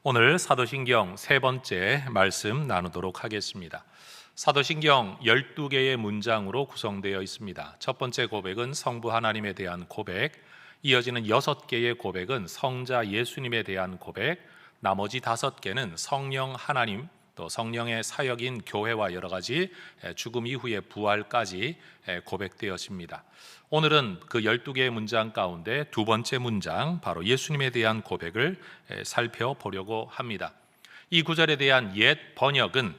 오늘 사도신경 세 번째 말씀 나누도록 하겠습니다. 사도신경 12개의 문장으로 구성되어 있습니다. 첫 번째 고백은 성부 하나님에 대한 고백, 이어지는 6개의 고백은 성자 예수님에 대한 고백, 나머지 5개는 성령 하나님, 또 성령의 사역인 교회와 여러 가지 죽음 이후의 부활까지 고백되었습니다. 오늘은 그 12개의 문장 가운데 두 번째 문장, 바로 예수님에 대한 고백을 살펴보려고 합니다. 이 구절에 대한 옛 번역은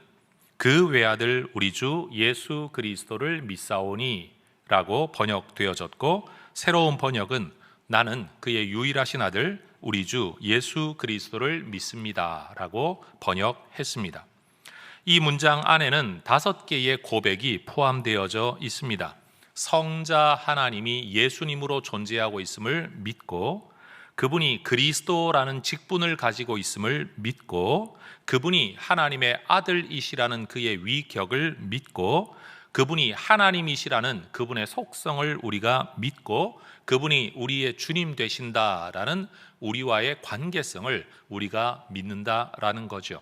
그 외아들 우리 주 예수 그리스도를 믿사오니 라고 번역되어졌고, 새로운 번역은 나는 그의 유일하신 아들 우리 주 예수 그리스도를 믿습니다 라고 번역했습니다. 이 문장 안에는 5개의 고백이 포함되어져 있습니다. 성자 하나님이 예수님으로 존재하고 있음을 믿고, 그분이 그리스도라는 직분을 가지고 있음을 믿고, 그분이 하나님의 아들이시라는 그의 위격을 믿고, 그분이 하나님이시라는 그분의 속성을 우리가 믿고, 그분이 우리의 주님 되신다라는 우리와의 관계성을 우리가 믿는다라는 거죠.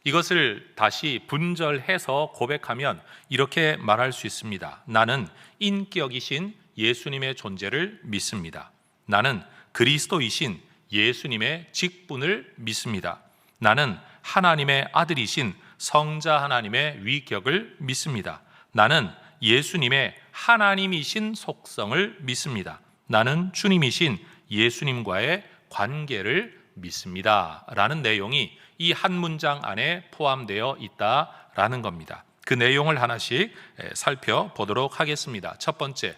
이것을 다시 분절해서 고백하면 이렇게 말할 수 있습니다. 나는 인격이신 예수님의 존재를 믿습니다. 나는 그리스도이신 예수님의 직분을 믿습니다. 나는 하나님의 아들이신 성자 하나님의 위격을 믿습니다. 나는 예수님의 하나님이신 속성을 믿습니다. 나는 주님이신 예수님과의 관계를 믿습니다 라는 내용이 이 한 문장 안에 포함되어 있다라는 겁니다. 그 내용을 하나씩 살펴보도록 하겠습니다. 첫 번째,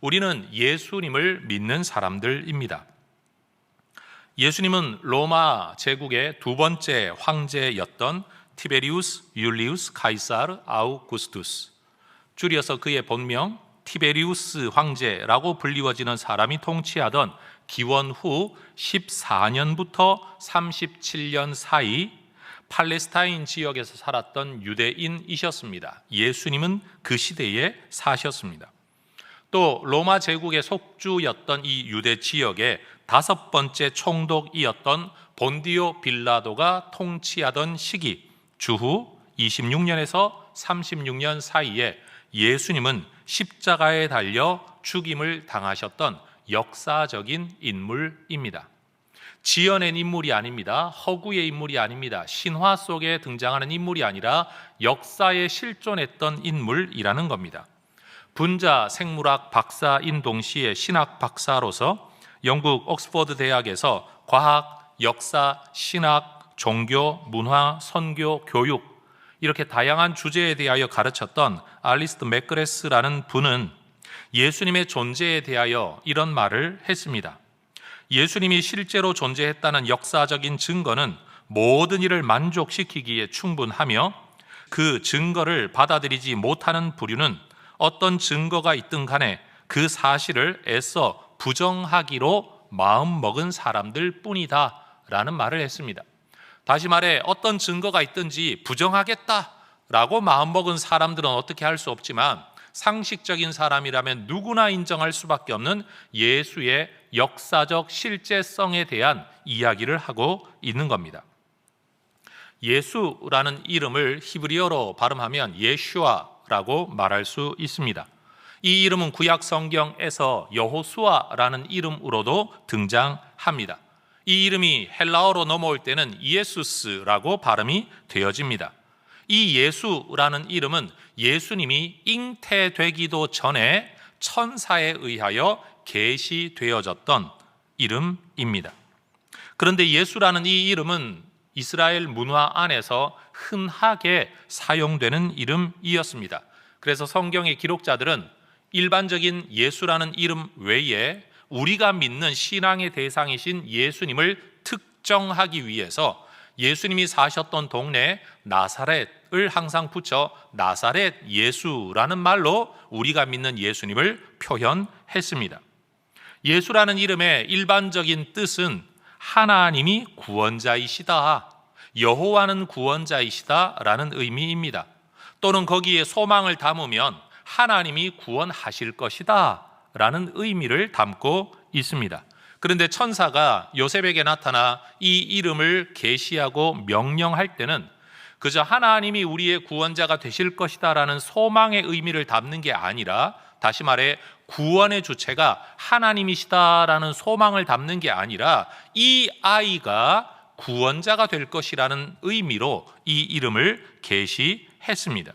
우리는 예수님을 믿는 사람들입니다. 예수님은 로마 제국의 두 번째 황제였던 티베리우스 율리우스 카이사르 아우구스투스, 줄여서 그의 본명 티베리우스 황제라고 불리워지는 사람이 통치하던 기원 후 14년부터 37년 사이 팔레스타인 지역에서 살았던 유대인이셨습니다. 예수님은 그 시대에 사셨습니다. 또 로마 제국의 속주였던 이 유대 지역의 5번째 총독이었던 본디오 빌라도가 통치하던 시기, 주후 26년에서 36년 사이에 예수님은 십자가에 달려 죽임을 당하셨던 역사적인 인물입니다. 지어낸 인물이 아닙니다. 허구의 인물이 아닙니다. 신화 속에 등장하는 인물이 아니라 역사에 실존했던 인물이라는 겁니다. 분자 생물학 박사인 동시에 신학 박사로서 영국 옥스퍼드 대학에서 과학, 역사, 신학, 종교, 문화, 선교, 교육, 이렇게 다양한 주제에 대하여 가르쳤던 알리스트 맥그레스라는 분은 예수님의 존재에 대하여 이런 말을 했습니다. 예수님이 실제로 존재했다는 역사적인 증거는 모든 이를 만족시키기에 충분하며, 그 증거를 받아들이지 못하는 부류는 어떤 증거가 있든 간에 그 사실을 애써 부정하기로 마음먹은 사람들 뿐이다 라는 말을 했습니다. 다시 말해, 어떤 증거가 있든지 부정하겠다라고 마음먹은 사람들은 어떻게 할 수 없지만, 상식적인 사람이라면 누구나 인정할 수밖에 없는 예수의 역사적 실제성에 대한 이야기를 하고 있는 겁니다. 예수라는 이름을 히브리어로 발음하면 예슈아라고 말할 수 있습니다. 이 이름은 구약 성경에서 여호수아라는 이름으로도 등장합니다. 이 이름이 헬라어로 넘어올 때는 이에수스라고 발음이 되어집니다. 이 예수라는 이름은 예수님이 잉태되기도 전에 천사에 의하여 계시되어졌던 이름입니다. 그런데 예수라는 이 이름은 이스라엘 문화 안에서 흔하게 사용되는 이름이었습니다. 그래서 성경의 기록자들은 일반적인 예수라는 이름 외에 우리가 믿는 신앙의 대상이신 예수님을 특정하기 위해서 예수님이 사셨던 동네 나사렛을 항상 붙여 나사렛 예수라는 말로 우리가 믿는 예수님을 표현했습니다. 예수라는 이름의 일반적인 뜻은 하나님이 구원자이시다, 여호와는 구원자이시다라는 의미입니다. 또는 거기에 소망을 담으면 하나님이 구원하실 것이다 라는 의미를 담고 있습니다. 그런데 천사가 요셉에게 나타나 이 이름을 계시하고 명령할 때는 그저 하나님이 우리의 구원자가 되실 것이다라는 소망의 의미를 담는 게 아니라, 다시 말해 구원의 주체가 하나님이시다라는 소망을 담는 게 아니라 이 아이가 구원자가 될 것이라는 의미로 이 이름을 계시했습니다.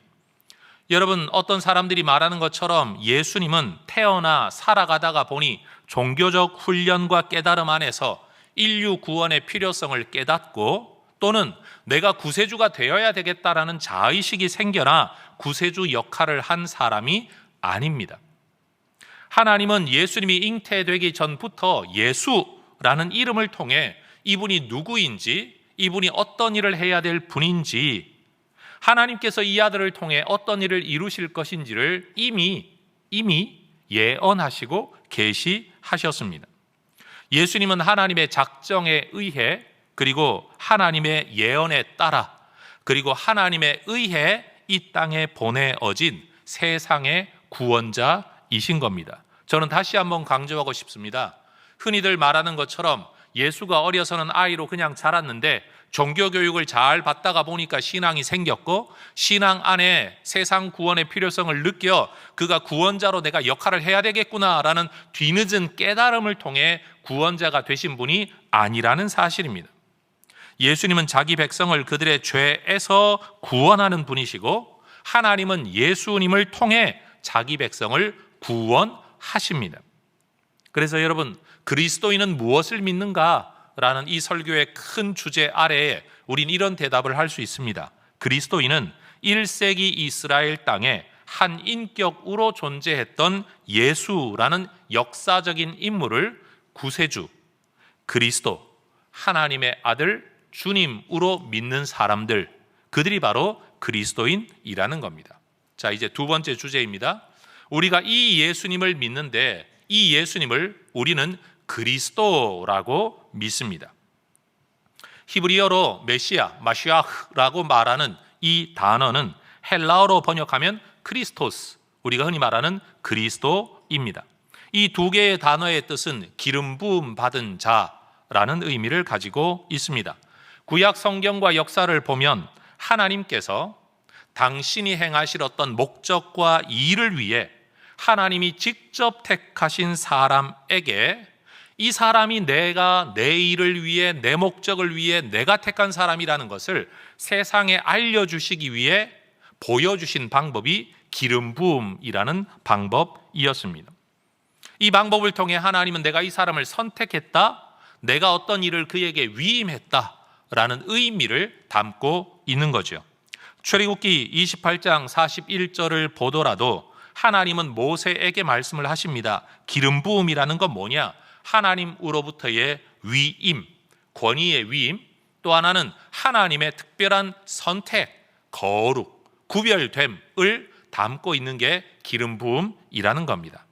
여러분, 어떤 사람들이 말하는 것처럼 예수님은 태어나 살아가다가 보니 종교적 훈련과 깨달음 안에서 인류 구원의 필요성을 깨닫고, 또는 내가 구세주가 되어야 되겠다라는 자의식이 생겨나 구세주 역할을 한 사람이 아닙니다. 하나님은 예수님이 잉태되기 전부터 예수라는 이름을 통해 이분이 누구인지, 이분이 어떤 일을 해야 될 분인지, 하나님께서 이 아들을 통해 어떤 일을 이루실 것인지를 이미 예언하시고 계시하셨습니다. 예수님은 하나님의 작정에 의해, 그리고 하나님의 예언에 따라, 그리고 하나님에 의해 이 땅에 보내어진 세상의 구원자이신 겁니다. 저는 다시 한번 강조하고 싶습니다. 흔히들 말하는 것처럼 예수가 어려서는 아이로 그냥 자랐는데 종교교육을 잘 받다가 보니까 신앙이 생겼고, 신앙 안에 세상 구원의 필요성을 느껴 그가 구원자로 내가 역할을 해야 되겠구나라는 뒤늦은 깨달음을 통해 구원자가 되신 분이 아니라는 사실입니다. 예수님은 자기 백성을 그들의 죄에서 구원하는 분이시고, 하나님은 예수님을 통해 자기 백성을 구원하십니다. 그래서 여러분, 그리스도인은 무엇을 믿는가라는 이 설교의 큰 주제 아래에 우린 이런 대답을 할 수 있습니다. 그리스도인은 1세기 이스라엘 땅에 한 인격으로 존재했던 예수라는 역사적인 인물을 구세주, 그리스도, 하나님의 아들, 주님으로 믿는 사람들, 그들이 바로 그리스도인이라는 겁니다. 자, 이제 두 번째 주제입니다. 우리가 이 예수님을 믿는데 이 예수님을 우리는 그리스도라고 믿습니다. 히브리어로 메시아, 마시아흐라고 말하는 이 단어는 헬라어로 번역하면 크리스토스, 우리가 흔히 말하는 그리스도입니다. 이 두 개의 단어의 뜻은 기름 부음 받은 자라는 의미를 가지고 있습니다. 구약 성경과 역사를 보면 하나님께서 당신이 행하실 어떤 목적과 일을 위해 하나님이 직접 택하신 사람에게, 이 사람이 내가 내 일을 위해, 내 목적을 위해 내가 택한 사람이라는 것을 세상에 알려주시기 위해 보여주신 방법이 기름 부음이라는 방법이었습니다. 이 방법을 통해 하나님은 내가 이 사람을 선택했다, 내가 어떤 일을 그에게 위임했다라는 의미를 담고 있는 거죠. 출애굽기 28장 41절을 보더라도 하나님은 모세에게 말씀을 하십니다. 기름 부음이라는 건 뭐냐? 하나님으로부터의 위임, 권위의 위임, 또 하나는 하나님의 특별한 선택, 거룩, 구별됨을 담고 있는 게 기름 부음이라는 겁니다.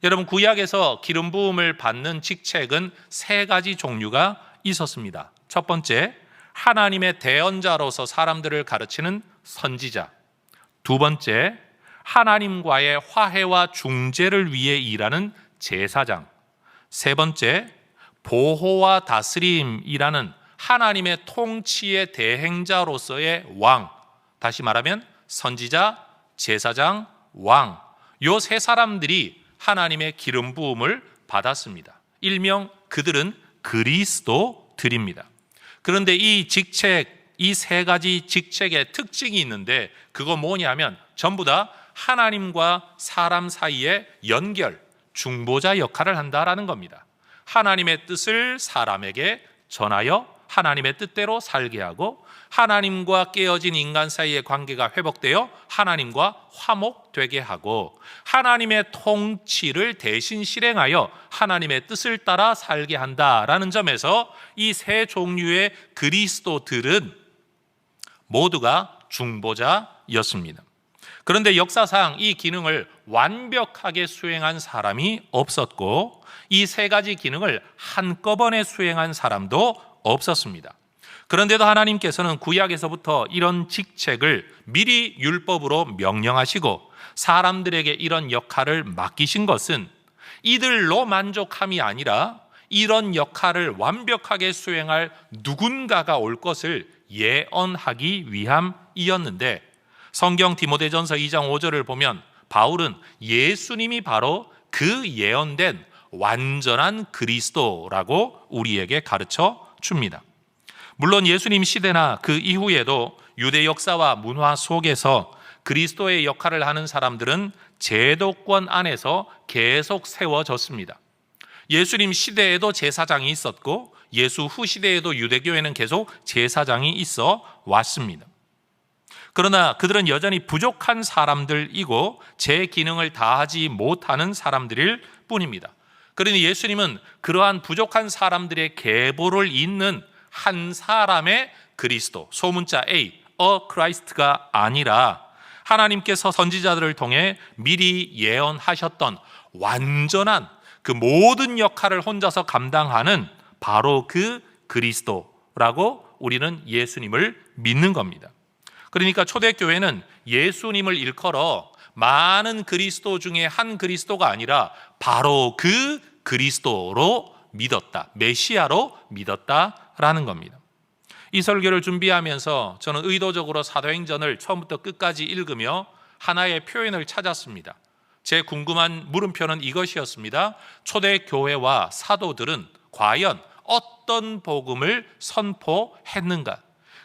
여러분, 구약에서 기름 부음을 받는 직책은 세 가지 종류가 있었습니다. 첫 번째, 하나님의 대언자로서 사람들을 가르치는 선지자. 두 번째, 하나님과의 화해와 중재를 위해 일하는 제사장. 세 번째, 보호와 다스림이라는 하나님의 통치의 대행자로서의 왕. 다시 말하면 선지자, 제사장, 왕. 요 세 사람들이 하나님의 기름 부음을 받았습니다. 일명 그들은 그리스도들입니다. 그런데 이 직책, 이 세 가지 직책의 특징이 있는데, 그거 뭐냐면 전부 다 하나님과 사람 사이의 연결, 중보자 역할을 한다라는 겁니다. 하나님의 뜻을 사람에게 전하여 하나님의 뜻대로 살게 하고, 하나님과 깨어진 인간 사이의 관계가 회복되어 하나님과 화목되게 하고, 하나님의 통치를 대신 실행하여 하나님의 뜻을 따라 살게 한다라는 점에서 이 세 종류의 그리스도들은 모두가 중보자였습니다. 그런데 역사상 이 기능을 완벽하게 수행한 사람이 없었고, 이 세 가지 기능을 한꺼번에 수행한 사람도 없었습니다. 그런데도 하나님께서는 구약에서부터 이런 직책을 미리 율법으로 명령하시고 사람들에게 이런 역할을 맡기신 것은 이들로 만족함이 아니라 이런 역할을 완벽하게 수행할 누군가가 올 것을 예언하기 위함이었는데, 성경 디모데전서 2장 5절을 보면 바울은 예수님이 바로 그 예언된 완전한 그리스도라고 우리에게 가르쳐 줍니다. 물론 예수님 시대나 그 이후에도 유대 역사와 문화 속에서 그리스도의 역할을 하는 사람들은 제도권 안에서 계속 세워졌습니다. 예수님 시대에도 제사장이 있었고 예수 후 시대에도 유대교회는 계속 제사장이 있어 왔습니다. 그러나 그들은 여전히 부족한 사람들이고 제 기능을 다하지 못하는 사람들일 뿐입니다. 그러니 예수님은 그러한 부족한 사람들의 계보를 잇는 한 사람의 그리스도, 소문자 A, Christ가 아니라 하나님께서 선지자들을 통해 미리 예언하셨던 완전한 그 모든 역할을 혼자서 감당하는 바로 그 그리스도라고 우리는 예수님을 믿는 겁니다. 그러니까 초대교회는 예수님을 일컬어 많은 그리스도 중에 한 그리스도가 아니라 바로 그 그리스도로 믿었다, 메시아로 믿었다라는 겁니다. 이 설교를 준비하면서 저는 의도적으로 사도행전을 처음부터 끝까지 읽으며 하나의 표현을 찾았습니다. 제 궁금한 물음표는 이것이었습니다. 초대교회와 사도들은 과연 어떤 복음을 선포했는가?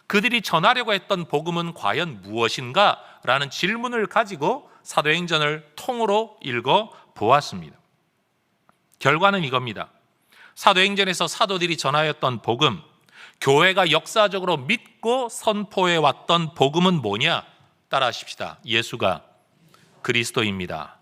그들이 전하려고 했던 복음은 과연 무엇인가? 라는 질문을 가지고 사도행전을 통으로 읽어보았습니다. 결과는 이겁니다. 사도행전에서 사도들이 전하였던 복음, 교회가 역사적으로 믿고 선포해왔던 복음은 뭐냐? 따라하십시다. 예수가 그리스도입니다.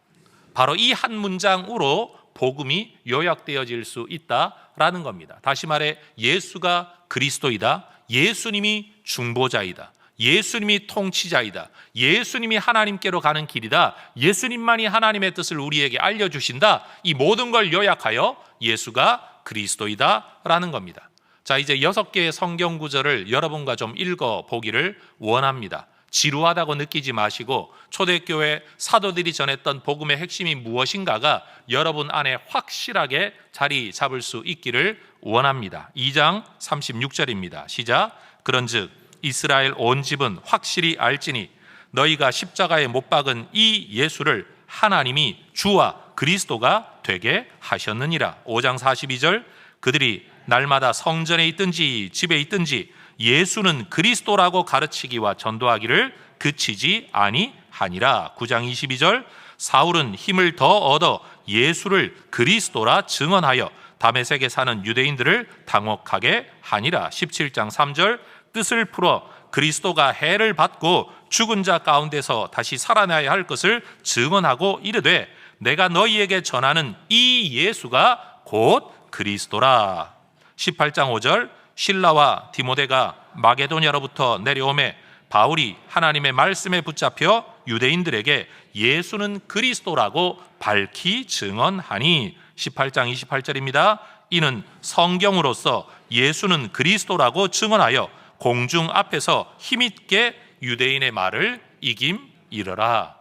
바로 이 한 문장으로 복음이 요약되어질 수 있다라는 겁니다. 다시 말해 예수가 그리스도이다. 예수님이 중보자이다. 예수님이 통치자이다. 예수님이 하나님께로 가는 길이다. 예수님만이 하나님의 뜻을 우리에게 알려주신다. 이 모든 걸 요약하여 예수가 그리스도이다 라는 겁니다. 자, 이제 6개의 성경 구절을 여러분과 좀 읽어보기를 원합니다. 지루하다고 느끼지 마시고 초대교회 사도들이 전했던 복음의 핵심이 무엇인가가 여러분 안에 확실하게 자리 잡을 수 있기를 원합니다. 2장 36절입니다. 시작. 그런즉 이스라엘 온 집은 확실히 알지니 너희가 십자가에 못 박은 이 예수를 하나님이 주와 그리스도가 되게 하셨느니라. 5장 42절 그들이 날마다 성전에 있든지 집에 있든지 예수는 그리스도라고 가르치기와 전도하기를 그치지 아니하니라. 9장 22절 사울은 힘을 더 얻어 예수를 그리스도라 증언하여 다메섹에 사는 유대인들을 당혹하게 하니라. 17장 3절 뜻을 풀어 그리스도가 해를 받고 죽은 자 가운데서 다시 살아나야 할 것을 증언하고 이르되 내가 너희에게 전하는 이 예수가 곧 그리스도라. 18장 5절 실라와 디모데가 마게도냐로부터 내려오매 바울이 하나님의 말씀에 붙잡혀 유대인들에게 예수는 그리스도라고 밝히 증언하니. 18장 28절입니다. 이는 성경으로서 예수는 그리스도라고 증언하여 공중 앞에서 힘있게 유대인의 말을 이김이러라.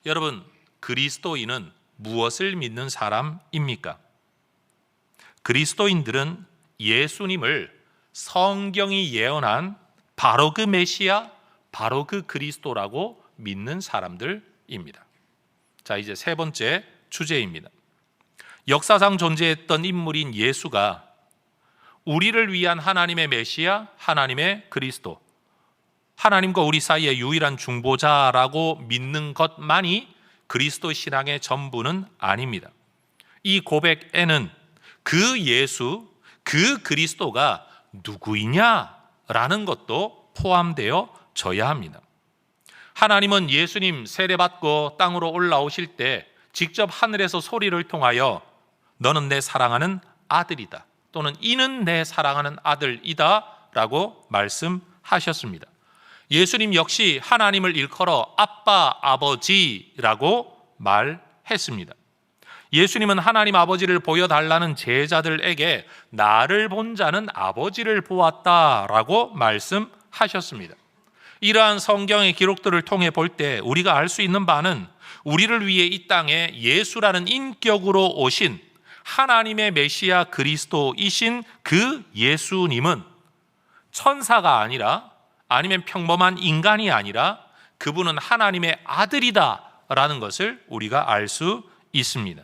여러분, 그리스도인은 무엇을 믿는 사람입니까? 그리스도인들은 예수님을 성경이 예언한 바로 그 메시아, 바로 그 그리스도라고 믿는 사람들입니다. 자, 이제 세 번째 주제입니다. 역사상 존재했던 인물인 예수가 우리를 위한 하나님의 메시아, 하나님의 그리스도, 하나님과 우리 사이의 유일한 중보자라고 믿는 것만이 그리스도 신앙의 전부는 아닙니다. 이 고백에는 그 예수, 그 그리스도가 누구이냐라는 것도 포함되어져야 합니다. 하나님은 예수님 세례받고 땅으로 올라오실 때 직접 하늘에서 소리를 통하여 너는 내 사랑하는 아들이다, 또는 이는 내 사랑하는 아들이다 라고 말씀하셨습니다. 예수님 역시 하나님을 일컬어 아빠, 아버지라고 말했습니다. 예수님은 하나님 아버지를 보여달라는 제자들에게 나를 본 자는 아버지를 보았다라고 말씀하셨습니다. 이러한 성경의 기록들을 통해 볼 때 우리가 알 수 있는 바는 우리를 위해 이 땅에 예수라는 인격으로 오신 하나님의 메시아 그리스도이신 그 예수님은 천사가 아니라, 아니면 평범한 인간이 아니라 그분은 하나님의 아들이다라는 것을 우리가 알 수 있습니다.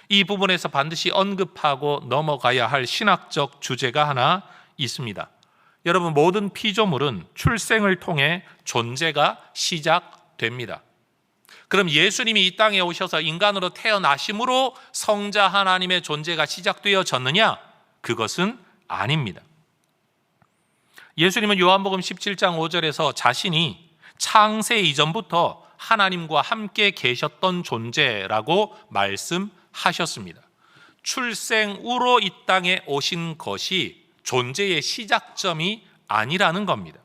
이 부분에서 반드시 언급하고 넘어가야 할 신학적 주제가 하나 있습니다. 여러분, 모든 피조물은 출생을 통해 존재가 시작됩니다. 그럼 예수님이 이 땅에 오셔서 인간으로 태어나심으로 성자 하나님의 존재가 시작되어졌느냐? 그것은 아닙니다. 예수님은 요한복음 17장 5절에서 자신이 창세 이전부터 하나님과 함께 계셨던 존재라고 말씀하셨습니다. 출생으로 이 땅에 오신 것이 존재의 시작점이 아니라는 겁니다.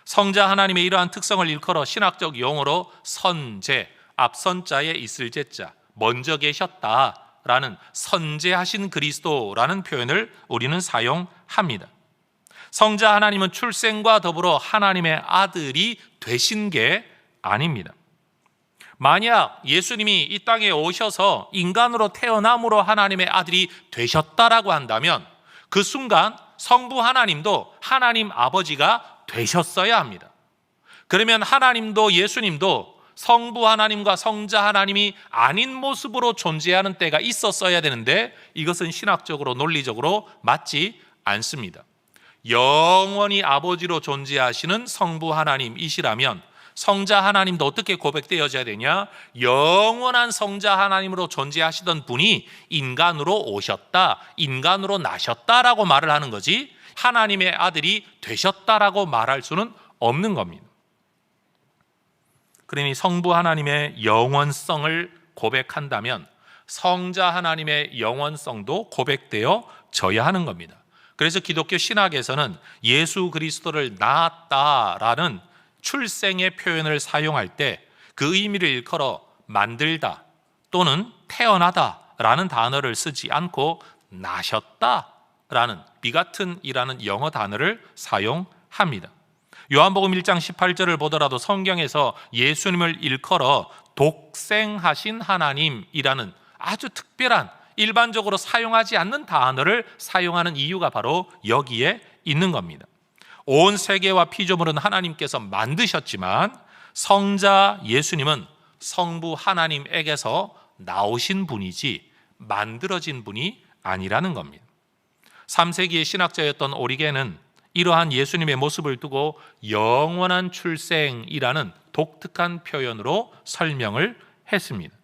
성자 하나님의 이러한 특성을 일컬어 신학적 용어로 선제, 앞선자에 있을 제자, 먼저 계셨다라는 선제하신 그리스도라는 표현을 우리는 사용합니다. 성자 하나님은 출생과 더불어 하나님의 아들이 되신 게 아닙니다. 만약 예수님이 이 땅에 오셔서 인간으로 태어남으로 하나님의 아들이 되셨다라고 한다면 그 순간 성부 하나님도 하나님 아버지가 되셨어야 합니다. 그러면 하나님도 예수님도 성부 하나님과 성자 하나님이 아닌 모습으로 존재하는 때가 있었어야 되는데 이것은 신학적으로 논리적으로 맞지 않습니다. 영원히 아버지로 존재하시는 성부 하나님이시라면 성자 하나님도 어떻게 고백되어져야 되냐? 영원한 성자 하나님으로 존재하시던 분이 인간으로 오셨다, 인간으로 나셨다라고 말을 하는 거지 하나님의 아들이 되셨다라고 말할 수는 없는 겁니다. 그러니 성부 하나님의 영원성을 고백한다면 성자 하나님의 영원성도 고백되어져야 하는 겁니다. 그래서 기독교 신학에서는 예수 그리스도를 낳았다라는 출생의 표현을 사용할 때 그 의미를 일컬어 만들다 또는 태어나다라는 단어를 쓰지 않고 나셨다라는 begatten이라는 영어 단어를 사용합니다. 요한복음 1장 18절을 보더라도 성경에서 예수님을 일컬어 독생하신 하나님이라는 아주 특별한 일반적으로 사용하지 않는 단어를 사용하는 이유가 바로 여기에 있는 겁니다. 온 세계와 피조물은 하나님께서 만드셨지만 성자 예수님은 성부 하나님에게서 나오신 분이지 만들어진 분이 아니라는 겁니다. 3세기의 신학자였던 오리겐은 이러한 예수님의 모습을 두고 영원한 출생이라는 독특한 표현으로 설명을 했습니다.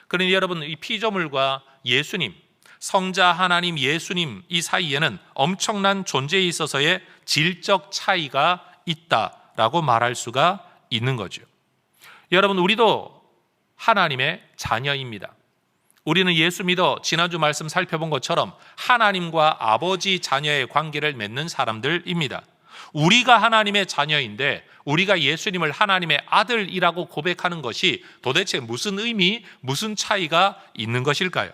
그러니 여러분, 이 피조물과 예수님, 성자 하나님 예수님 이 사이에는 엄청난 존재에 있어서의 질적 차이가 있다라고 말할 수가 있는 거죠. 여러분, 우리도 하나님의 자녀입니다. 우리는 예수 믿어 지난주 말씀 살펴본 것처럼 하나님과 아버지 자녀의 관계를 맺는 사람들입니다. 우리가 하나님의 자녀인데 우리가 예수님을 하나님의 아들이라고 고백하는 것이 도대체 무슨 의미, 무슨 차이가 있는 것일까요?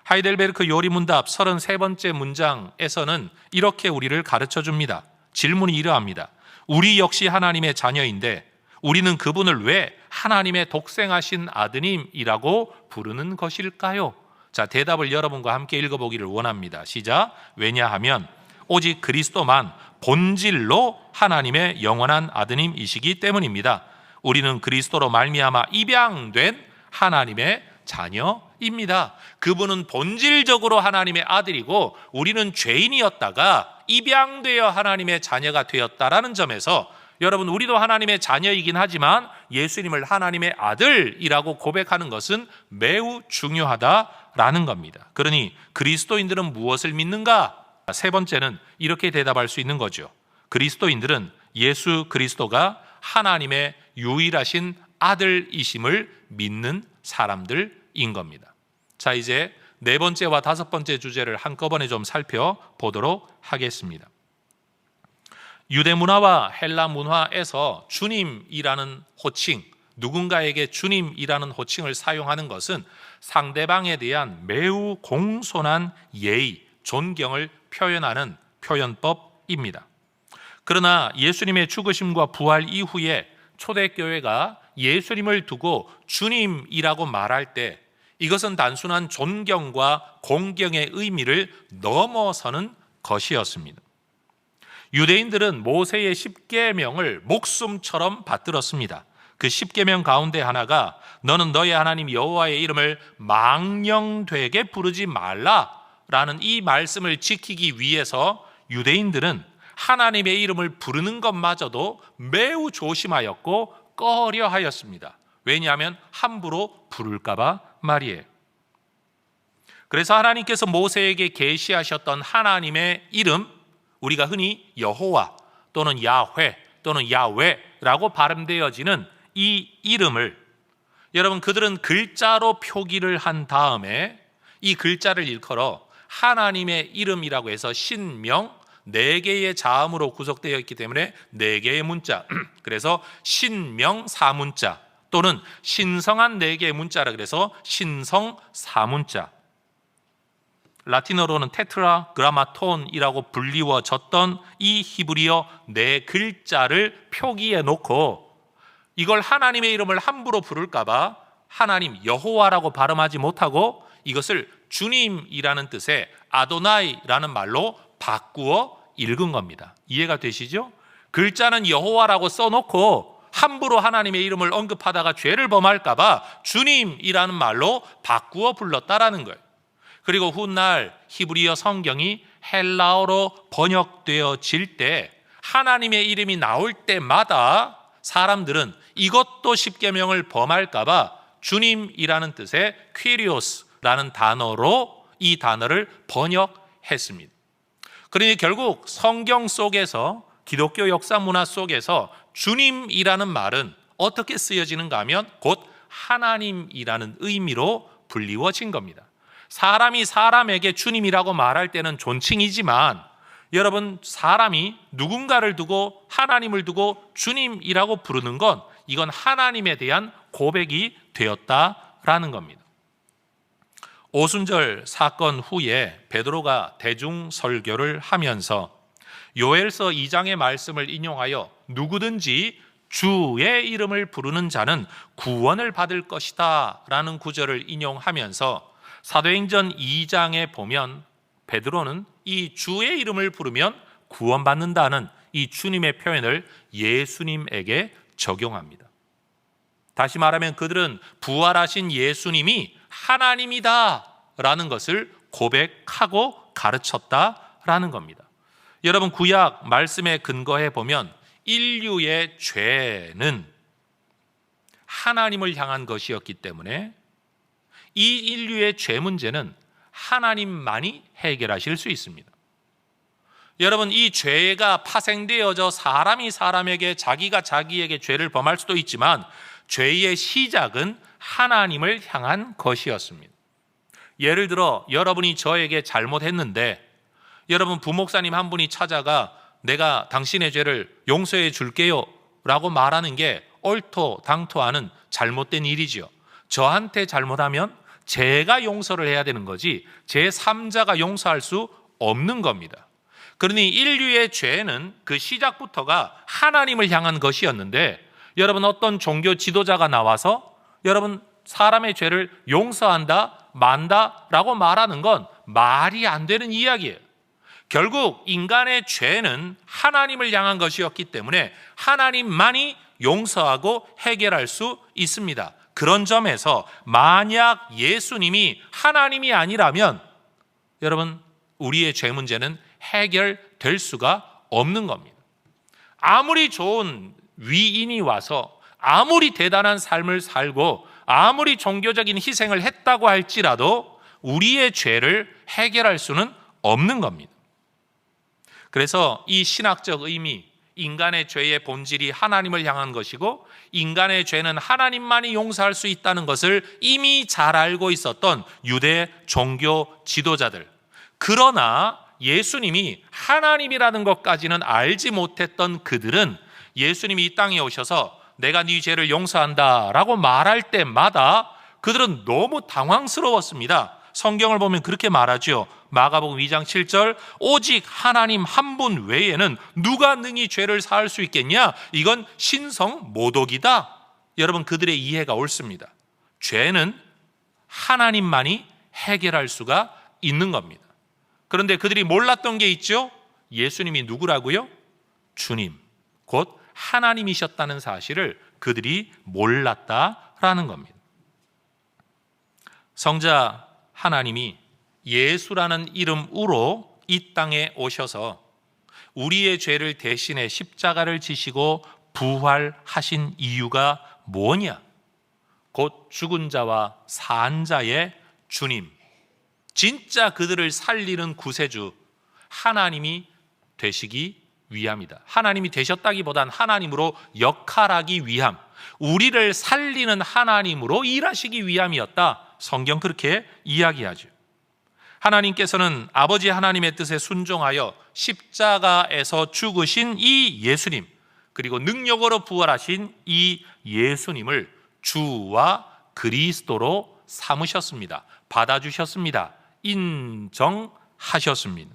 하이델베르크 요리문답 33번째 문장에서는 이렇게 우리를 가르쳐 줍니다. 질문이 이러합니다. 우리 역시 하나님의 자녀인데 우리는 그분을 왜 하나님의 독생하신 아드님이라고 부르는 것일까요? 자, 대답을 여러분과 함께 읽어보기를 원합니다. 시작. 왜냐하면 오직 그리스도만 본질로 하나님의 영원한 아드님이시기 때문입니다. 우리는 그리스도로 말미암아 입양된 하나님의 자녀입니다. 그분은 본질적으로 하나님의 아들이고 우리는 죄인이었다가 입양되어 하나님의 자녀가 되었다라는 점에서 여러분, 우리도 하나님의 자녀이긴 하지만 예수님을 하나님의 아들이라고 고백하는 것은 매우 중요하다라는 겁니다. 그러니 그리스도인들은 무엇을 믿는가? 세 번째는 이렇게 대답할 수 있는 거죠. 그리스도인들은 예수 그리스도가 하나님의 유일하신 아들이심을 믿는 사람들인 겁니다. 자, 이제 네 번째와 다섯 번째 주제를 한꺼번에 좀 살펴보도록 하겠습니다. 유대 문화와 헬라 문화에서 주님이라는 호칭, 누군가에게 주님이라는 호칭을 사용하는 것은 상대방에 대한 매우 공손한 예의, 존경을 표현하는 표현법입니다. 그러나 예수님의 죽으심과 부활 이후에 초대교회가 예수님을 두고 주님이라고 말할 때 이것은 단순한 존경과 공경의 의미를 넘어서는 것이었습니다. 유대인들은 모세의 10계명을 목숨처럼 받들었습니다. 그 10계명 가운데 하나가 너는 너의 하나님 여호와의 이름을 망령되게 부르지 말라라는 이 말씀을 지키기 위해서 유대인들은 하나님의 이름을 부르는 것마저도 매우 조심하였고 꺼려하였습니다. 왜냐하면 함부로 부를까 봐 말이에요. 그래서 하나님께서 모세에게 계시하셨던 하나님의 이름, 우리가 흔히 여호와 또는 야훼 또는 야훼라고 발음되어지는 이 이름을 여러분 그들은 글자로 표기를 한 다음에 이 글자를 일컬어 하나님의 이름이라고 해서 신명 4개의 자음으로 구성되어 있기 때문에 4개의 문자, 그래서 신명 4문자 또는 신성한 4개의 문자라 그래서 신성 4문자, 라틴어로는 테트라그라마톤이라고 불리워졌던 이 히브리어 4글자를 표기해 놓고 이걸 하나님의 이름을 함부로 부를까 봐 하나님 여호와라고 발음하지 못하고 이것을 주님이라는 뜻의 아도나이라는 말로 바꾸어 읽은 겁니다. 이해가 되시죠? 글자는 여호와라고 써놓고 함부로 하나님의 이름을 언급하다가 죄를 범할까 봐 주님이라는 말로 바꾸어 불렀다라는 거예요. 그리고 훗날 히브리어 성경이 헬라어로 번역되어질 때 하나님의 이름이 나올 때마다 사람들은 이것도 10계명을 범할까 봐 주님이라는 뜻의 퀴리오스라는 단어로 이 단어를 번역했습니다. 그러니 결국 성경 속에서 기독교 역사 문화 속에서 주님이라는 말은 어떻게 쓰여지는가 하면 곧 하나님이라는 의미로 불리워진 겁니다. 사람이 사람에게 주님이라고 말할 때는 존칭이지만 여러분 사람이 누군가를 두고 하나님을 두고 주님이라고 부르는 건 이건 하나님에 대한 고백이 되었다라는 겁니다. 오순절 사건 후에 베드로가 대중 설교를 하면서 요엘서 2장의 말씀을 인용하여 누구든지 주의 이름을 부르는 자는 구원을 받을 것이다 라는 구절을 인용하면서 사도행전 2장에 보면 베드로는 이 주의 이름을 부르면 구원받는다는 이 주님의 표현을 예수님에게 적용합니다. 다시 말하면 그들은 부활하신 예수님이 하나님이다 라는 것을 고백하고 가르쳤다라는 겁니다. 여러분 구약 말씀에 근거해 보면 인류의 죄는 하나님을 향한 것이었기 때문에 이 인류의 죄 문제는 하나님만이 해결하실 수 있습니다. 여러분 이 죄가 파생되어져 사람이 사람에게 자기가 자기에게 죄를 범할 수도 있지만 죄의 시작은 하나님을 향한 것이었습니다. 예를 들어 여러분이 저에게 잘못했는데 여러분 부목사님 한 분이 찾아가 내가 당신의 죄를 용서해 줄게요 라고 말하는 게 얼토당토하는 잘못된 일이지요. 저한테 잘못하면 제가 용서를 해야 되는 거지 제3자가 용서할 수 없는 겁니다. 그러니 인류의 죄는 그 시작부터가 하나님을 향한 것이었는데 여러분 어떤 종교 지도자가 나와서 여러분 사람의 죄를 용서한다 만다라고 말하는 건 말이 안 되는 이야기예요. 결국 인간의 죄는 하나님을 향한 것이었기 때문에 하나님만이 용서하고 해결할 수 있습니다. 그런 점에서 만약 예수님이 하나님이 아니라면 여러분 우리의 죄 문제는 해결될 수가 없는 겁니다. 아무리 좋은 위인이 와서 아무리 대단한 삶을 살고 아무리 종교적인 희생을 했다고 할지라도 우리의 죄를 해결할 수는 없는 겁니다. 그래서 이 신학적 의미, 인간의 죄의 본질이 하나님을 향한 것이고 인간의 죄는 하나님만이 용서할 수 있다는 것을 이미 잘 알고 있었던 유대 종교 지도자들, 그러나 예수님이 하나님이라는 것까지는 알지 못했던 그들은 예수님이 이 땅에 오셔서 내가 네 죄를 용서한다 라고 말할 때마다 그들은 너무 당황스러웠습니다. 성경을 보면 그렇게 말하죠. 마가복음 2장 7절 오직 하나님 한 분 외에는 누가 능히 죄를 사할 수 있겠냐? 이건 신성 모독이다. 여러분 그들의 이해가 옳습니다. 죄는 하나님만이 해결할 수가 있는 겁니다. 그런데 그들이 몰랐던 게 있죠. 예수님이 누구라고요? 주님, 곧 하나님이셨다는 사실을 그들이 몰랐다라는 겁니다. 성자 하나님이 예수라는 이름으로 이 땅에 오셔서 우리의 죄를 대신해 십자가를 지시고 부활하신 이유가 뭐냐? 곧 죽은 자와 산 자의 주님, 진짜 그들을 살리는 구세주 하나님이 되시기 위함이다. 하나님이 되셨다기보단 하나님으로 역할하기 위함, 우리를 살리는 하나님으로 일하시기 위함이었다. 성경 그렇게 이야기하죠. 하나님께서는 아버지 하나님의 뜻에 순종하여 십자가에서 죽으신 이 예수님, 그리고 능력으로 부활하신 이 예수님을 주와 그리스도로 삼으셨습니다. 받아주셨습니다. 인정하셨습니다.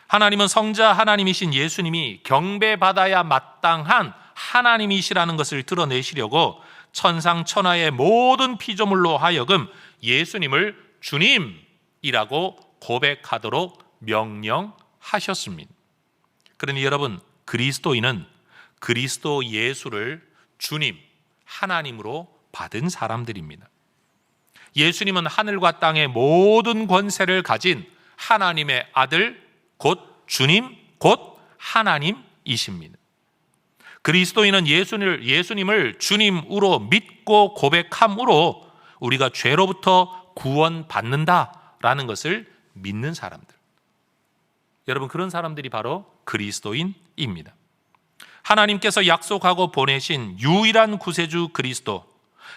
하나님은 성자 하나님이신 예수님이 경배받아야 마땅한 하나님이시라는 것을 드러내시려고 천상천하의 모든 피조물로 하여금 예수님을 주님이라고 고백하도록 명령하셨습니다. 그러니 여러분, 그리스도인은 그리스도 예수를 주님, 하나님으로 받은 사람들입니다. 예수님은 하늘과 땅의 모든 권세를 가진 하나님의 아들, 곧 주님, 곧 하나님이십니다. 그리스도인은 예수님을 주님으로 믿고 고백함으로 우리가 죄로부터 구원받는다라는 것을 믿는 사람들. 여러분, 그런 사람들이 바로 그리스도인입니다. 하나님께서 약속하고 보내신 유일한 구세주 그리스도,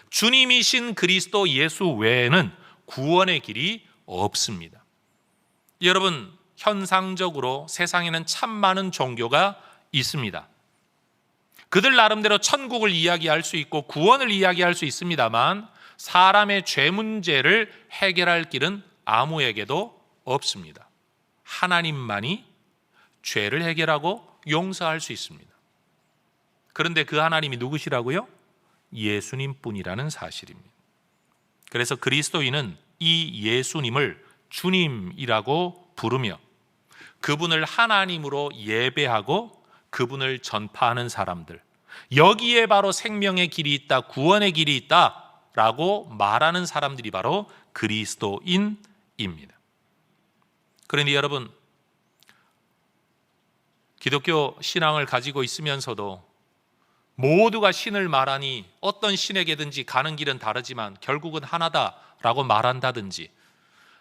주님이신 그리스도 예수 외에는 구원의 길이 없습니다. 여러분, 현상적으로 세상에는 참 많은 종교가 있습니다. 그들 나름대로 천국을 이야기할 수 있고 구원을 이야기할 수 있습니다만 사람의 죄 문제를 해결할 길은 아무에게도 없습니다. 하나님만이 죄를 해결하고 용서할 수 있습니다. 그런데 그 하나님이 누구시라고요? 예수님뿐이라는 사실입니다. 그래서 그리스도인은 이 예수님을 주님이라고 부르며 그분을 하나님으로 예배하고 그분을 전파하는 사람들, 여기에 바로 생명의 길이 있다, 구원의 길이 있다라고 말하는 사람들이 바로 그리스도인입니다. 그러니 여러분, 기독교 신앙을 가지고 있으면서도 모두가 신을 말하니 어떤 신에게든지 가는 길은 다르지만 결국은 하나다라고 말한다든지,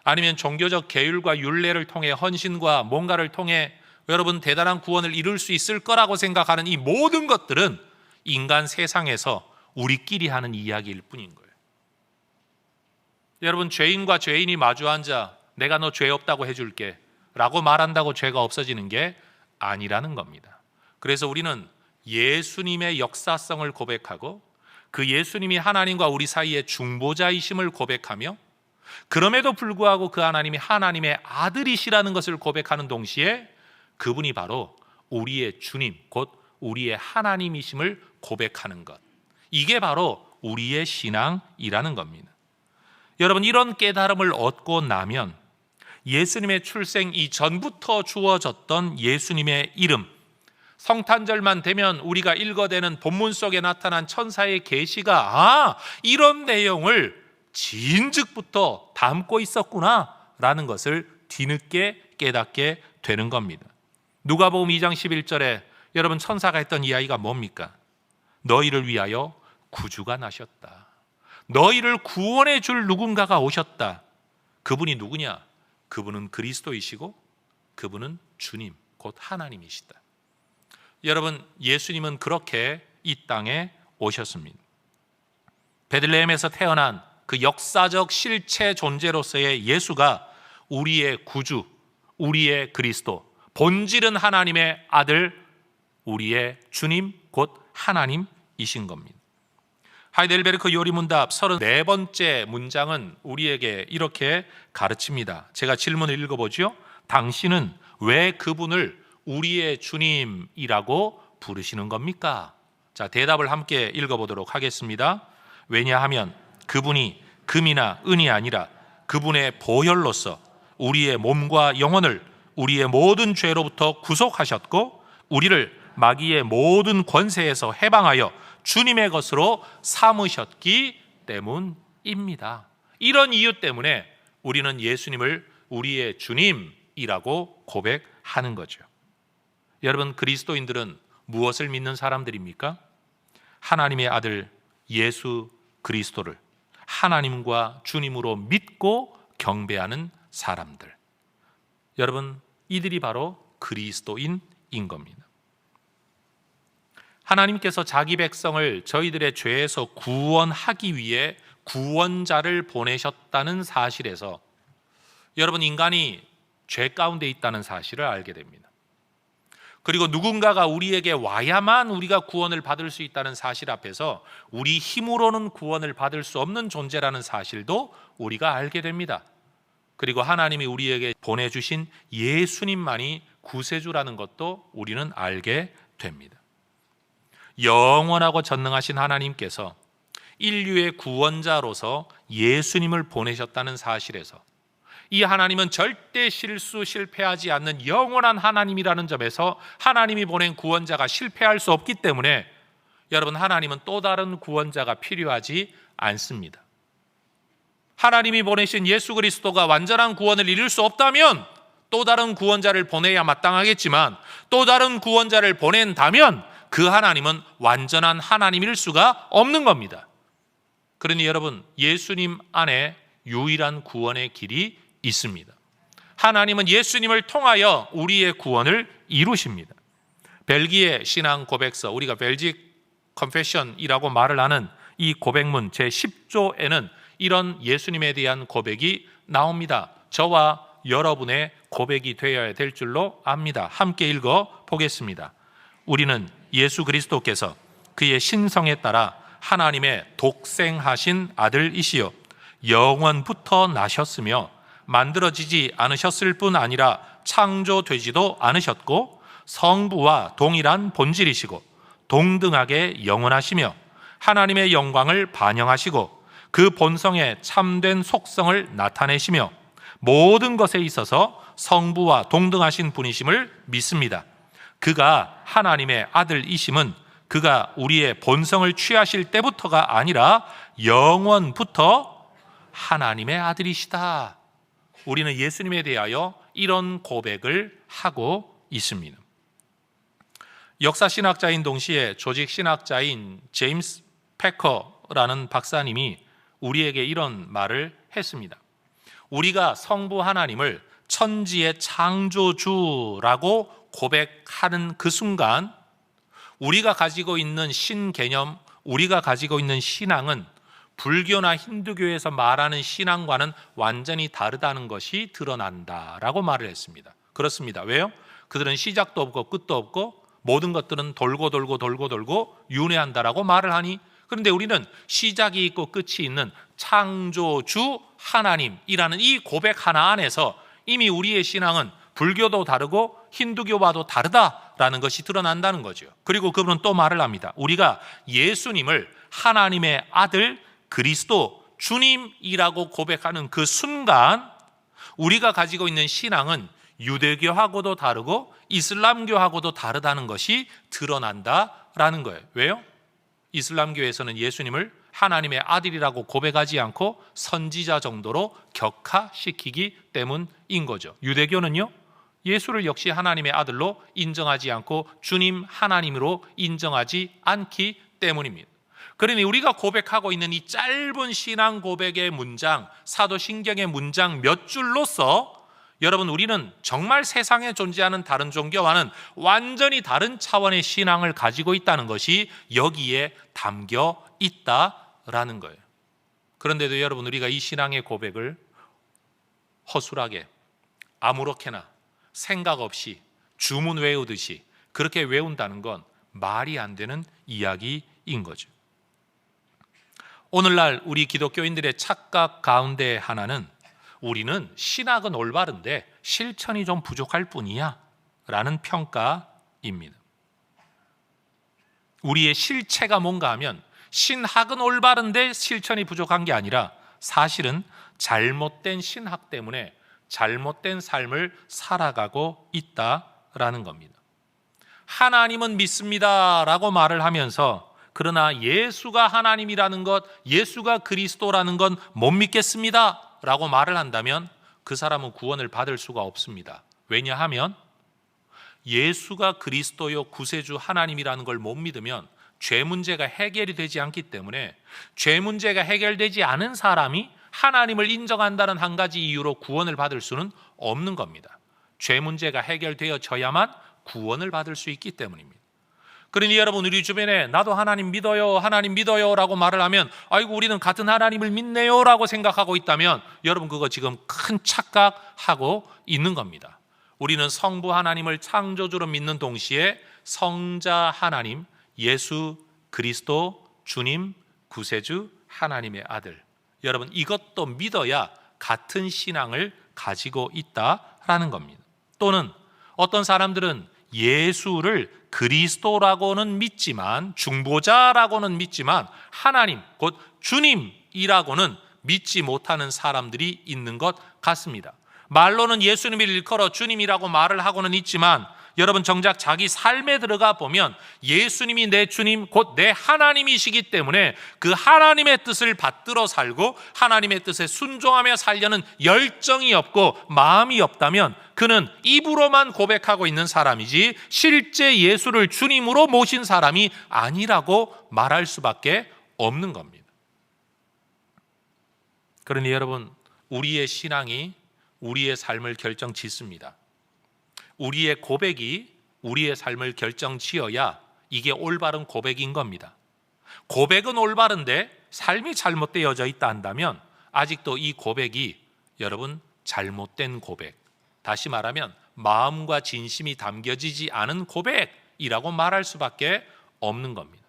아니면 종교적 계율과 율례를 통해 헌신과 뭔가를 통해 여러분 대단한 구원을 이룰 수 있을 거라고 생각하는 이 모든 것들은 인간 세상에서 우리끼리 하는 이야기일 뿐인 거예요. 여러분, 죄인과 죄인이 마주 앉아 내가 너 죄 없다고 해줄게 라고 말한다고 죄가 없어지는 게 아니라는 겁니다. 그래서 우리는 예수님의 역사성을 고백하고 그 예수님이 하나님과 우리 사이의 중보자이심을 고백하며 그럼에도 불구하고 그 하나님이 하나님의 아들이시라는 것을 고백하는 동시에 그분이 바로 우리의 주님, 곧 우리의 하나님이심을 고백하는 것, 이게 바로 우리의 신앙이라는 겁니다. 여러분, 이런 깨달음을 얻고 나면 예수님의 출생 이전부터 주어졌던 예수님의 이름, 성탄절만 되면 우리가 읽어대는 본문 속에 나타난 천사의 계시가 이런 내용을 진즉부터 담고 있었구나라는 것을 뒤늦게 깨닫게 되는 겁니다. 누가복음 2장 11절에 여러분, 천사가 했던 이야기가 뭡니까? 너희를 위하여 구주가 나셨다. 너희를 구원해 줄 누군가가 오셨다. 그분이 누구냐? 그분은 그리스도이시고 그분은 주님, 곧 하나님이시다. 여러분, 예수님은 그렇게 이 땅에 오셨습니다. 베들레헴에서 태어난 그 역사적 실체 존재로서의 예수가 우리의 구주, 우리의 그리스도, 본질은 하나님의 아들, 우리의 주님, 곧 하나님이신 겁니다. 하이델베르크 요리문답 34번째 문장은 우리에게 이렇게 가르칩니다. 제가 질문을 읽어보죠. 당신은 왜 그분을 우리의 주님이라고 부르시는 겁니까? 자, 대답을 함께 읽어보도록 하겠습니다. 왜냐하면 그분이 금이나 은이 아니라 그분의 보혈로서 우리의 몸과 영혼을 우리의 모든 죄로부터 구속하셨고 우리를 마귀의 모든 권세에서 해방하여 주님의 것으로 삼으셨기 때문입니다. 이런 이유 때문에 우리는 예수님을 우리의 주님이라고 고백하는 거죠. 여러분, 그리스도인들은 무엇을 믿는 사람들입니까? 하나님의 아들 예수 그리스도를 하나님과 주님으로 믿고 경배하는 사람들. 여러분, 이들이 바로 그리스도인인 겁니다. 하나님께서 자기 백성을 저희들의 죄에서 구원하기 위해 구원자를 보내셨다는 사실에서 여러분, 인간이 죄 가운데 있다는 사실을 알게 됩니다. 그리고 누군가가 우리에게 와야만 우리가 구원을 받을 수 있다는 사실 앞에서 우리 힘으로는 구원을 받을 수 없는 존재라는 사실도 우리가 알게 됩니다. 그리고 하나님이 우리에게 보내주신 예수님만이 구세주라는 것도 우리는 알게 됩니다. 영원하고 전능하신 하나님께서 인류의 구원자로서 예수님을 보내셨다는 사실에서 이 하나님은 절대 실패하지 않는 영원한 하나님이라는 점에서 하나님이 보낸 구원자가 실패할 수 없기 때문에 여러분, 하나님은 또 다른 구원자가 필요하지 않습니다. 하나님이 보내신 예수 그리스도가 완전한 구원을 이룰 수 없다면 또 다른 구원자를 보내야 마땅하겠지만 또 다른 구원자를 보낸다면 그 하나님은 완전한 하나님일 수가 없는 겁니다. 그러니 여러분, 예수님 안에 유일한 구원의 길이 있습니다. 하나님은 예수님을 통하여 우리의 구원을 이루십니다. 벨기에 신앙 고백서, 우리가 벨직 컨페션이라고 말을 하는 이 고백문 제10조에는 이런 예수님에 대한 고백이 나옵니다. 저와 여러분의 고백이 되어야 될 줄로 압니다. 함께 읽어 보겠습니다. 우리는 예수 그리스도께서 그의 신성에 따라 하나님의 독생하신 아들이시요 영원부터 나셨으며 만들어지지 않으셨을 뿐 아니라 창조되지도 않으셨고 성부와 동일한 본질이시고 동등하게 영원하시며 하나님의 영광을 반영하시고 그 본성의 참된 속성을 나타내시며 모든 것에 있어서 성부와 동등하신 분이심을 믿습니다. 그가 하나님의 아들이심은 그가 우리의 본성을 취하실 때부터가 아니라 영원부터 하나님의 아들이시다. 우리는 예수님에 대하여 이런 고백을 하고 있습니다. 역사신학자인 동시에 조직신학자인 제임스 패커라는 박사님이 우리에게 이런 말을 했습니다. 우리가 성부 하나님을 천지의 창조주라고 고백하는 그 순간 우리가 가지고 있는 신개념, 우리가 가지고 있는 신앙은 불교나 힌두교에서 말하는 신앙과는 완전히 다르다는 것이 드러난다라고 말을 했습니다. 그렇습니다. 왜요? 그들은 시작도 없고 끝도 없고 모든 것들은 돌고 윤회한다라고 말을 하니, 그런데 우리는 시작이 있고 끝이 있는 창조주 하나님이라는 이 고백 하나 안에서 이미 우리의 신앙은 불교도 다르고 힌두교와도 다르다라는 것이 드러난다는 거죠. 그리고 그분은 또 말을 합니다. 우리가 예수님을 하나님의 아들 그리스도 주님이라고 고백하는 그 순간 우리가 가지고 있는 신앙은 유대교하고도 다르고 이슬람교하고도 다르다는 것이 드러난다라는 거예요. 왜요? 이슬람교에서는 예수님을 하나님의 아들이라고 고백하지 않고 선지자 정도로 격하시키기 때문인 거죠. 유대교는요, 예수를 역시 하나님의 아들로 인정하지 않고 주님 하나님으로 인정하지 않기 때문입니다. 그러니 우리가 고백하고 있는 이 짧은 신앙 고백의 문장, 사도신경의 문장 몇 줄로서 여러분, 우리는 정말 세상에 존재하는 다른 종교와는 완전히 다른 차원의 신앙을 가지고 있다는 것이 여기에 담겨 있다라는 거예요. 그런데도 여러분, 우리가 이 신앙의 고백을 허술하게 아무렇게나 생각 없이 주문 외우듯이 그렇게 외운다는 건 말이 안 되는 이야기인 거죠. 오늘날 우리 기독교인들의 착각 가운데 하나는 우리는 신학은 올바른데 실천이 좀 부족할 뿐이야 라는 평가입니다. 우리의 실체가 뭔가 하면 신학은 올바른데 실천이 부족한 게 아니라 사실은 잘못된 신학 때문에 잘못된 삶을 살아가고 있다라는 겁니다. 하나님은 믿습니다라고 말을 하면서 그러나 예수가 하나님이라는 것, 예수가 그리스도라는 건 못 믿겠습니다라고 말을 한다면 그 사람은 구원을 받을 수가 없습니다. 왜냐하면 예수가 그리스도요 구세주 하나님이라는 걸 못 믿으면 죄 문제가 해결이 되지 않기 때문에 죄 문제가 해결되지 않은 사람이 하나님을 인정한다는 한 가지 이유로 구원을 받을 수는 없는 겁니다. 죄 문제가 해결되어져야만 구원을 받을 수 있기 때문입니다. 그러니 여러분, 우리 주변에 나도 하나님 믿어요 라고 말을 하면 아이고 우리는 같은 하나님을 믿네요 라고 생각하고 있다면 여러분 그거 지금 큰 착각하고 있는 겁니다. 우리는 성부 하나님을 창조주로 믿는 동시에 성자 하나님, 예수 그리스도 주님 구세주 하나님의 아들, 여러분 이것도 믿어야 같은 신앙을 가지고 있다라는 겁니다. 또는 어떤 사람들은 예수를 그리스도라고는 믿지만, 중보자라고는 믿지만 하나님 곧 주님이라고는 믿지 못하는 사람들이 있는 것 같습니다. 말로는 예수님을 일컬어 주님이라고 말을 하고는 있지만 여러분 정작 자기 삶에 들어가 보면 예수님이 내 주님 곧 내 하나님이시기 때문에 그 하나님의 뜻을 받들어 살고 하나님의 뜻에 순종하며 살려는 열정이 없고 마음이 없다면 그는 입으로만 고백하고 있는 사람이지 실제 예수를 주님으로 모신 사람이 아니라고 말할 수밖에 없는 겁니다. 그러니 여러분, 우리의 신앙이 우리의 삶을 결정짓습니다. 우리의 고백이 우리의 삶을 결정지어야 이게 올바른 고백인 겁니다. 고백은 올바른데 삶이 잘못되어져 있다 한다면 아직도 이 고백이 여러분 잘못된 고백, 다시 말하면 마음과 진심이 담겨지지 않은 고백이라고 말할 수밖에 없는 겁니다.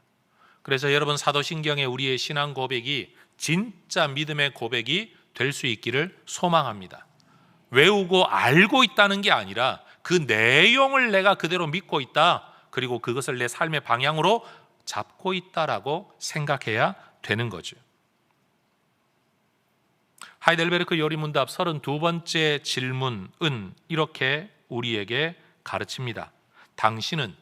그래서 여러분 사도신경에 우리의 신앙 고백이 진짜 믿음의 고백이 될 수 있기를 소망합니다. 외우고 알고 있다는 게 아니라 그 내용을 내가 그대로 믿고 있다, 그리고 그것을 내 삶의 방향으로 잡고 있다라고 생각해야 되는 거죠. 하이델베르크 요리문답 32번째 질문은 이렇게 우리에게 가르칩니다. 당신은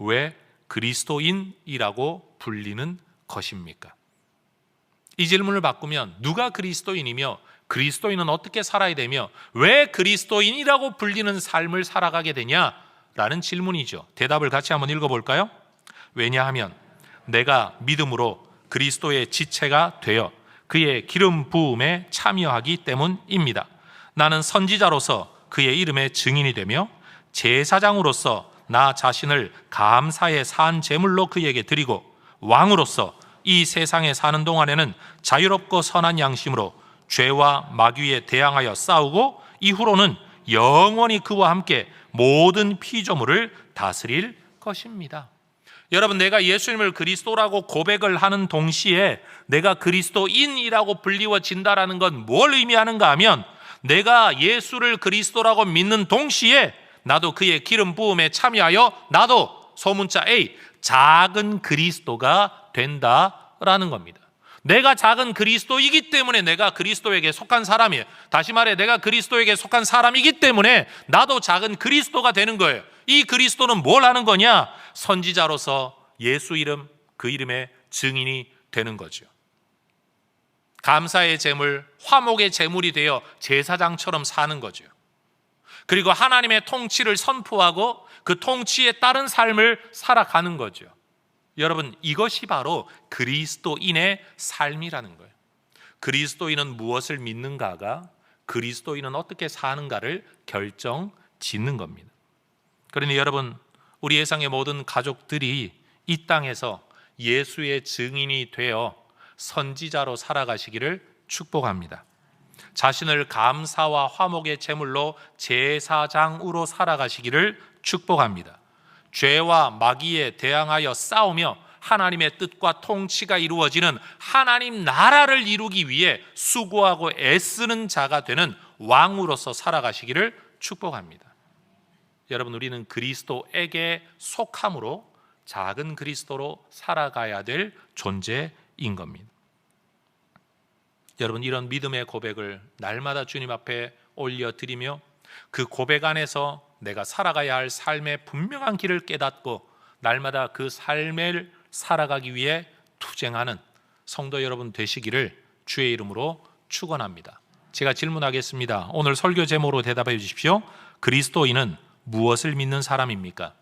왜 그리스도인이라고 불리는 것입니까? 이 질문을 바꾸면 누가 그리스도인이며 그리스도인은 어떻게 살아야 되며 왜 그리스도인이라고 불리는 삶을 살아가게 되냐라는 질문이죠. 대답을 같이 한번 읽어볼까요? 왜냐하면 내가 믿음으로 그리스도의 지체가 되어 그의 기름 부음에 참여하기 때문입니다. 나는 선지자로서 그의 이름의 증인이 되며 제사장으로서 나 자신을 감사의 산 제물로 그에게 드리고 왕으로서 이 세상에 사는 동안에는 자유롭고 선한 양심으로 죄와 마귀에 대항하여 싸우고 이후로는 영원히 그와 함께 모든 피조물을 다스릴 것입니다. 여러분, 내가 예수님을 그리스도라고 고백을 하는 동시에 내가 그리스도인이라고 불리워진다라는 건 뭘 의미하는가 하면 내가 예수를 그리스도라고 믿는 동시에 나도 그의 기름 부음에 참여하여 나도 소문자 A 작은 그리스도가 된다라는 겁니다. 내가 작은 그리스도이기 때문에 내가 그리스도에게 속한 사람이에요. 다시 말해 내가 그리스도에게 속한 사람이기 때문에 나도 작은 그리스도가 되는 거예요. 이 그리스도는 뭘 하는 거냐? 선지자로서 예수 이름, 그 이름의 증인이 되는 거죠. 감사의 제물, 화목의 제물이 되어 제사장처럼 사는 거죠. 그리고 하나님의 통치를 선포하고 그 통치에 따른 삶을 살아가는 거죠. 여러분, 이것이 바로 그리스도인의 삶이라는 거예요. 그리스도인은 무엇을 믿는가가 그리스도인은 어떻게 사는가를 결정 짓는 겁니다. 그러니 여러분, 우리 예상의 모든 가족들이 이 땅에서 예수의 증인이 되어 선지자로 살아가시기를 축복합니다. 자신을 감사와 화목의 제물로 제사장으로 살아가시기를 축복합니다. 죄와 마귀에 대항하여 싸우며 하나님의 뜻과 통치가 이루어지는 하나님 나라를 이루기 위해 수고하고 애쓰는 자가 되는 왕으로서 살아가시기를 축복합니다. 여러분, 우리는 그리스도에게 속함으로 작은 그리스도로 살아가야 될 존재인 겁니다. 여러분, 이런 믿음의 고백을 날마다 주님 앞에 올려드리며 그 고백 안에서 내가 살아가야 할 삶의 분명한 길을 깨닫고 날마다 그 삶을 살아가기 위해 투쟁하는 성도 여러분 되시기를 주의 이름으로 축원합니다. 제가 질문하겠습니다. 오늘 설교 제목으로 대답해 주십시오. 그리스도인은 무엇을 믿는 사람입니까?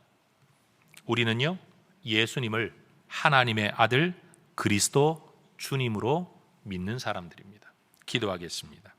우리는요, 예수님을 하나님의 아들 그리스도 주님으로 믿는 사람들입니다. 기도하겠습니다.